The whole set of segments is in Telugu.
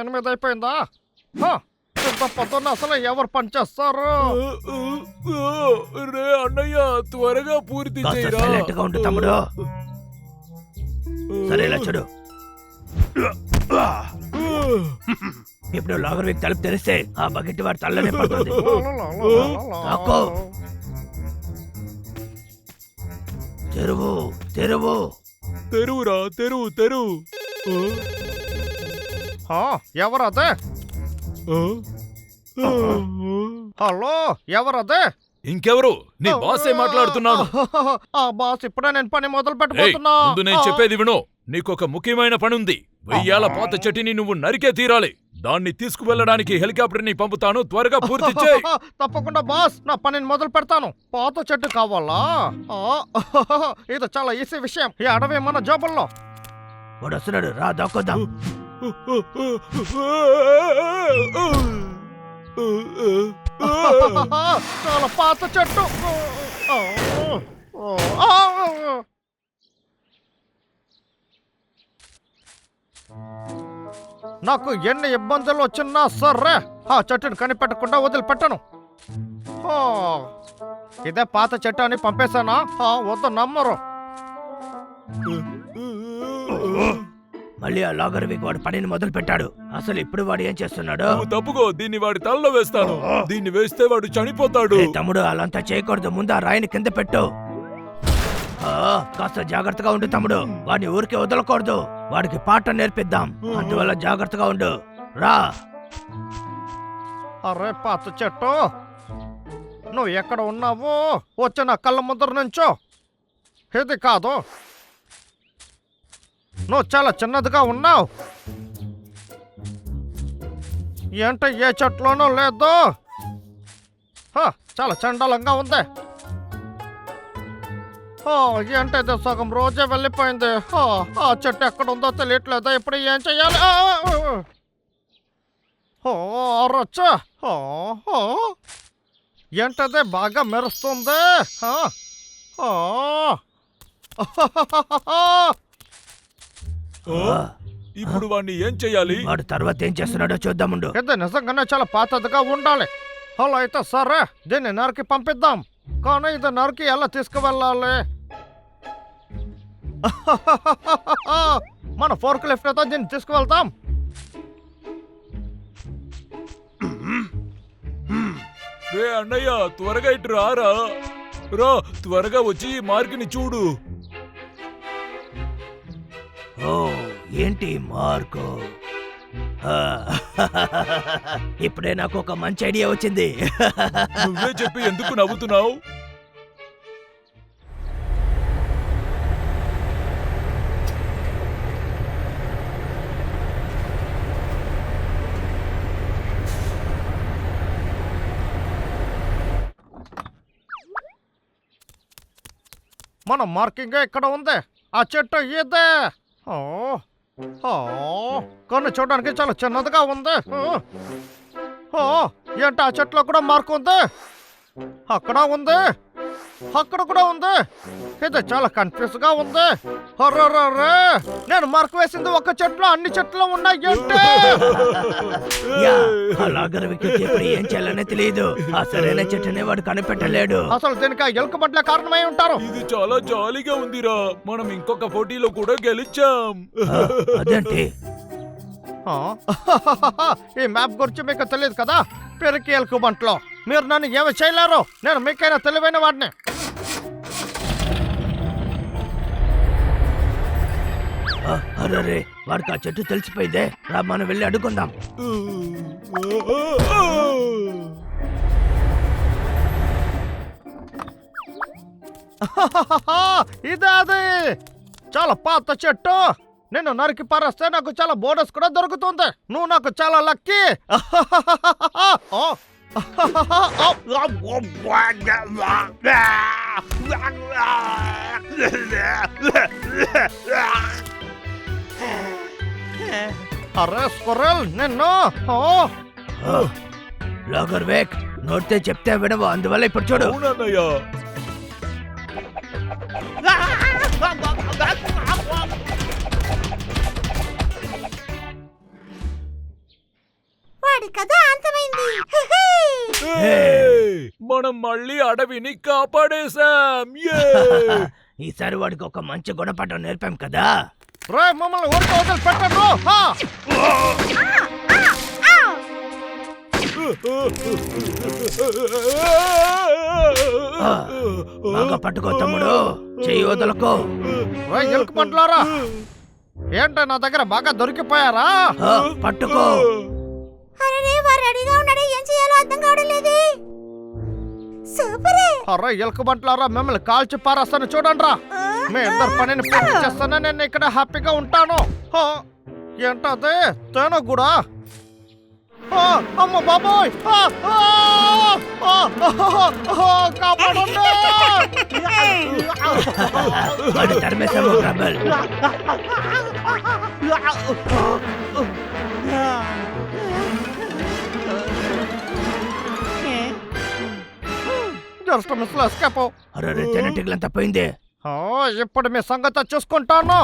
8 అయిపోయిందా? ఇంత పొద్దున్న అసలు ఎవరు పని చేస్తారు? రే అన్నయ్య, త్వరగా పూర్తి కాస్త చేయరా. సైలెంట్ గా ఉండు తమ్ముడు. సరే ఇలా చూడు. ఇప్పుడు లాగర్ వీక్ తలుపు తెరిస్తే ఆ బకెట్ వాడి తల్లనే పడుతుంది. రాకో. తెరువు తెరువు. తెరువురా, తెరువు తెరువు. ఎవరదే? హలో, ఎవరదే? ఇంకెవరు? నీ బాసే మాట్లాడుతున్నాను. ఆ బాస్ ఇప్పుడే నేను పని మొదలు ఏయ్, పెట్టబోతున్నా. ముందు నేను చెప్పేది విను. నీకొక ముఖ్యమైన పని ఉంది. 1000 పాత చెట్టుని నువ్వు నరికే తీరాలి. దాన్ని తీసుకువెళ్ళడానికి హెలికాప్టర్ ని పంపుతాను. త్వరగా పూర్తి చేయి. తప్పకుండా బాస్, నా పనిని మొదలు పెడతాను. పాత చెట్టు కావాలా? ఇది చాలా ఈజీ విషయం. ఈ అడవి మన జోబుల్లో. వాడు వస్తున్నాడు, రా దాక్కోద్దాం. చాలా పాత చెట్టు. నాకు ఎన్ని ఇబ్బందులు వచ్చినా సరే ఆ చెట్టును కనిపెట్టకుండా వదిలిపెట్టను. ఇదే పాత చెట్టు అని పంపేశానా? వద్దు, నమ్మరు. మళ్ళీ ఆ లాగర్ వీక్ వాడు పనిని మొదలు పెట్టాడు. అసలు ఇప్పుడు వాడు ఏం చేస్తున్నాడు? నువ్వు తప్పుకో. దీన్ని వాడి తలలో వేస్తాను. దీన్ని వేస్తే వాడు చనిపోతాడు. ఏ తమ్ముడు, అలాంతా చేయకూడదు. ముందు ఆ రాయిని కింద పెట్టు. కాస్త జాగ్రత్తగా ఉండు తమ్ముడు. వాడిని ఊరికే వదలకూడదు. వాడికి పాఠం నేర్పిద్దాం. అందువల్ల జాగ్రత్తగా ఉండు. రా. అరే పాత చెట్టు, నువ్వు ఎక్కడ ఉన్నావు? వచ్చి నా కళ్ళ ముందర నుంచో. ఇది కాదు, నువ్వు చాలా చిన్నదిగా ఉన్నావు. ఏంట ఏ చెట్లోనూ లేదు. చాలా చండాలంగా ఉంది. ఏంటైతే సగం రోజే వెళ్ళిపోయింది. ఆ చెట్టు ఎక్కడ ఉందో తెలియట్లేదా? ఇప్పుడు ఏం చెయ్యాలి? రొచ్చా, ఏంటదే బాగా మెరుస్తుంది. ఇప్పుడు వాడిని ఏం చెయ్యాలి? వాడు తర్వాత ఏం చేస్తున్నాడో చూద్దాముండు. ఇది నిజంగానే చాలా పాతదిగా ఉండాలి. అలా అయితే సరే, దీన్ని నరికి పంపిద్దాం. కానీ ఇది నరికి ఎలా తీసుకువెళ్ళాలి? మన ఫోర్క్ లిఫ్ట్ తో దీన్ని తీసుకువెళ్తాం. రే అన్నయ్య, త్వరగా ఇటు రారా. రా, త్వరగా వచ్చి ఈ మార్కుని చూడు. ఓ, ఏంటి మార్కు? ఇప్పుడే నాకు ఒక మంచి ఐడియా వచ్చింది. నువ్వే చెప్పి ఎందుకు నవ్వుతున్నావు? మన మార్కింగ్ ఇక్కడ ఉంది. ఆ చెట్టు ఇదే. కానీ చూడడానికి చాలా చిన్నదిగా ఉంది. ఏంటి, ఆ చెట్లో కూడా మార్కు ఉంది. అక్కడ ఉంది, అక్కడ కూడా ఉంది. ఇది చాలా కన్ఫ్యూజ్ గా ఉంది. నేను మార్కు వేసింది ఒక చెట్లు, అన్ని చెట్లు ఉన్నాయి. లాగర్ వీక్ ఇప్పుడు ఏం చేయాలనే తెలియదు. ఆ సరైన చెట్టునే వాడు కనిపెట్టలేడు. అసలు దీనికి ఎలుకబంట్లే కారణమై ఉంటారు. ఇది చాలా జాలీగా ఉందిరా. మనం ఇంకొక పోటీలో కూడా గెలిచాం. అదేంటి? ఈ మ్యాప్ గురించి మీకు తెలియదు కదా. పెరికి ఎలుకబంట్లో మీరు నన్ను ఏమి చేయలేరు. నేను మీకైనా తెలివైన వాడిని. అరే, వాడికి ఆ చెట్టు తెలిసిపోయిందే. రా, మనం వెళ్ళి అడుగుందాం. ఇదే అది, చాలా పాత చెట్టు. నేను నరికి పారేస్తే నాకు చాలా బోనస్ కూడా దొరుకుతుంది. నువ్వు నాకు చాలా లక్కీ. అరే స్క్విరల్, నిన్ను. లాగర్ వీక్ నోటితే చెప్తే వినవు. అందువల్ల ఇప్పుడు చూడు. అవునన్నయ్య. వాడి కథ అంతమైంది. ఏయ్! మనం మళ్ళీ అడవిని కాపాడేశాం. ఏయ్! ఈసారి వాడికి ఒక మంచి గుణపాఠం నేర్పాం కదా. రే మమ్మల్ని ఊరికి వదిలిపెట్టను. బాగా పట్టుకో తమ్ముడు, చెయ్యి వదలకు. రే ఎలుక పంటలారా, ఏంటో నా దగ్గర బాగా దొరికిపోయారా? పట్టుకో. అరే వాడు రెడీగా ఉన్నాడు, ఏం చేయాలో అర్థం కావడం లేదు. సూపరే. అరే ఎలుక పంటలారా, మిమ్మల్ని కాల్చి పారేస్తాను చూడండి రా. మీ ఇద్దరు పనిని పూర్తి చేస్తానే నేను ఇక్కడ హ్యాపీగా ఉంటాను. ఏంటది తేనె కూడా? అమ్మ బాబోయ్, కాపాడండి. వాడు తరిమేశాము రెబెల్. జస్ట్ మిస్లో ఎస్కేప్. అరే తేనెటీగలంతా పోయింది. ఇప్పుడు మీ సంగతి చూసుకుంటాను.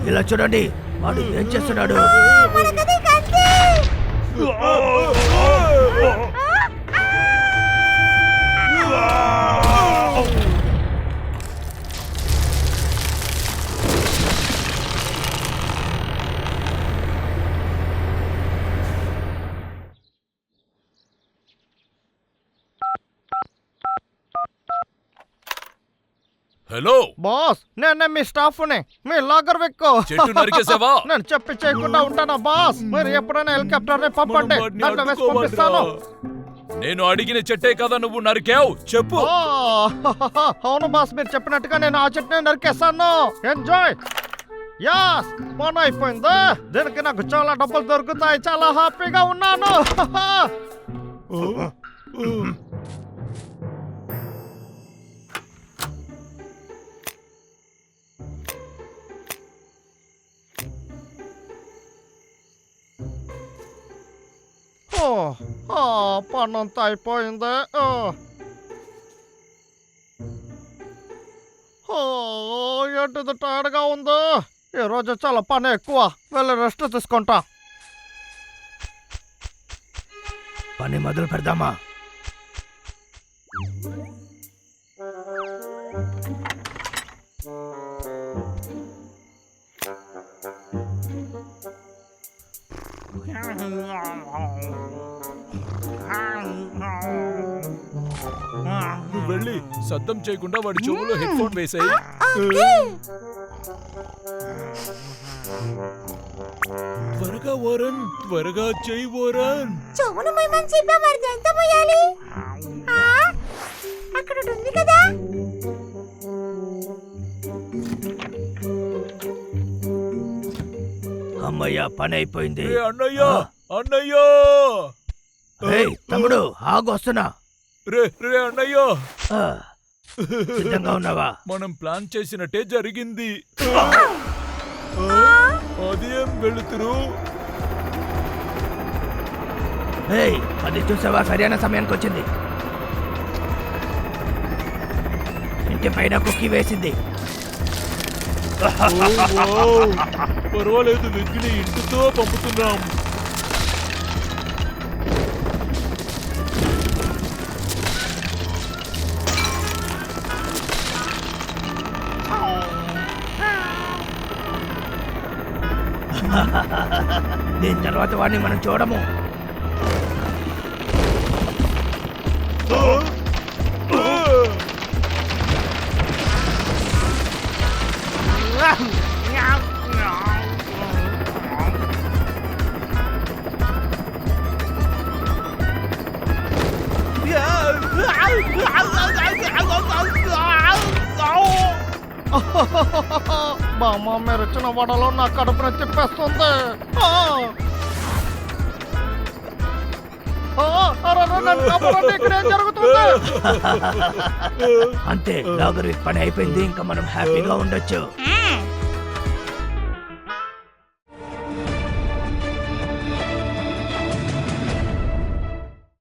ఇలా చూడండి, వాడు ఏం చేస్తున్నాడు. మనకది కంటి. హలో బాస్, నేనే మీ స్టాఫ్ని. మీ లాగర్ వెక్కు. చెట్టు నరికేసావా? నేను చెప్పి చేయకుండా ఉంటానా బాస్? మీరు ఎప్పుడైనా హెలికాప్టర్ ని పంపండి, మనం వాడిని దాంట్లో వేసి పంపిస్తాను. అడ్డుకోవాలిరా. నేను అడిగిన చెట్టే కదా నువ్వు నరికావు, చెప్పు. అవును బాస్, మీరు చెప్పినట్టుగా నేను ఆ చెట్టుని నరికేస్తాను. ఎంజాయ్. యాస్, పని అయిపోయింది. దీనికి నాకు చాలా డబ్బులు దొరుకుతాయి. చాలా హ్యాపీగా ఉన్నాను. పనంతా అయిపోయింది. ఏంటిది టైర్డ్గా ఉంది. ఈరోజు చాలా పని ఎక్కువ. వెళ్ళి రెస్ట్ తీసుకుంటా. పని మొదలు పెడదామా? నువ్వు వెళ్ళి శబ్దం చేయకుండా వాడి చెవులో హెడ్ ఫోన్ వేసాయి. త్వరగా వరన్, త్వరగా చెయ్యి వరన్. చెవును మొయ్యమని చెప్పా, మరి ఎంత మొయ్యాలి? అక్కడ ఉంది కదా. అమ్మయ్య, పని అయిపోయింది. అన్నయ్య, అన్నయ్య. తమ్ముడు ఆగు, వస్తున్నా. రే అన్నయ్య, సిద్ధంగా ఉన్నావా? మనం ప్లాన్ చేసినట్టే జరిగింది. అదేం వెళుతురు. అది చూసావా, సరైన సమయానికి వచ్చింది. ఇంటి పైన కుక్కీ వేసింది. పర్వాలేదు, వెగ్గిని ఇంటితో పంపుతున్నాం. దీని తర్వాత వాడిని మనం చూడము. బామ్మ, మీరు ఇచ్చిన వడలో నా కడుపున తిప్పేస్తుంది. అంతే, లాగర్ పని అయిపోయింది. ఇంకా మనం హ్యాపీగా ఉండొచ్చు.